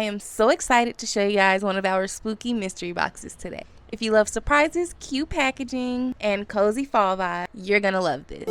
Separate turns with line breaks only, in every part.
I am so excited to show you guys one of our spooky mystery boxes today. If you love surprises, cute packaging, and cozy fall vibe, you're gonna love this.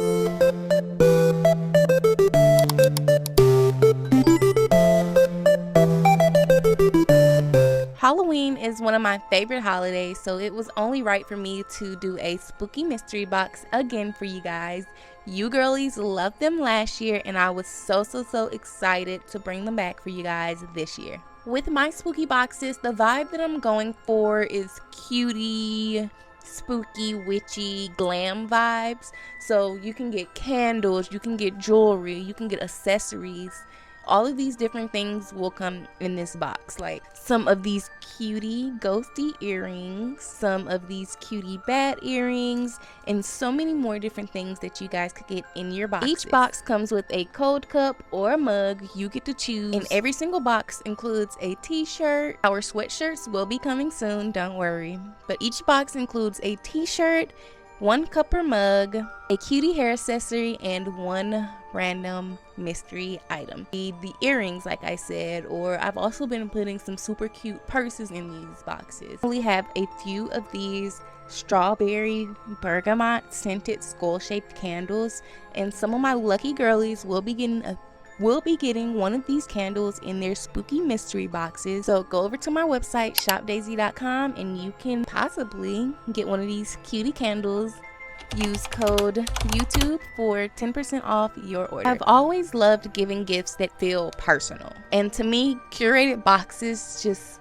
Halloween is one of my favorite holidays, so it was only right for me to do a spooky mystery box again for you guys. You girlies loved them last year, and I was so excited to bring them back for you guys this year. With my spooky boxes, the vibe that I'm going for is cutie, spooky, witchy, glam vibes. So you can get candles, you can get jewelry, you can get accessories. All of these different things will come in this box, like some of these cutie ghosty earrings, some of these cutie bat earrings, and so many more different things that you guys could get in your box. Each box comes with a cold cup or a mug. You get to choose, and every single box includes a t-shirt. Our sweatshirts will be coming soon, don't worry, but each box includes a t-shirt, one cup or mug, a cutie hair accessory, and one random mystery item. The earrings, like I said, or I've also been putting some super cute purses in these boxes. We have a few of these strawberry bergamot scented skull-shaped candles, and some of my lucky girlies will be getting one of these candles in their spooky mystery boxes. So go over to my website, shopdaisy.com, and you can possibly get one of these cutie candles. Use code YouTube for 10% off your order. I've always loved giving gifts that feel personal, and to me, curated boxes just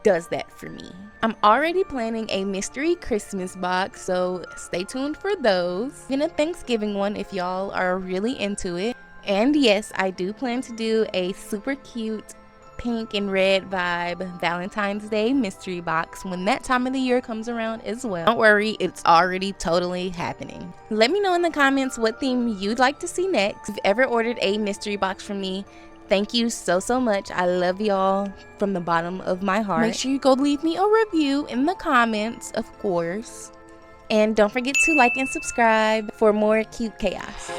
does that for me. I'm already planning a mystery Christmas box, so stay tuned for those. Even a Thanksgiving one if y'all are really into it. And yes, I do plan to do a super cute pink and red vibe Valentine's Day mystery box when that time of the year comes around as well. Don't worry, it's already totally happening. Let me know in the comments what theme you'd like to see next. If you've ever ordered a mystery box from me, thank you so much. I love y'all from the bottom of my heart. Make sure you go leave me a review in the comments, of course. And don't forget to like and subscribe for more cute chaos.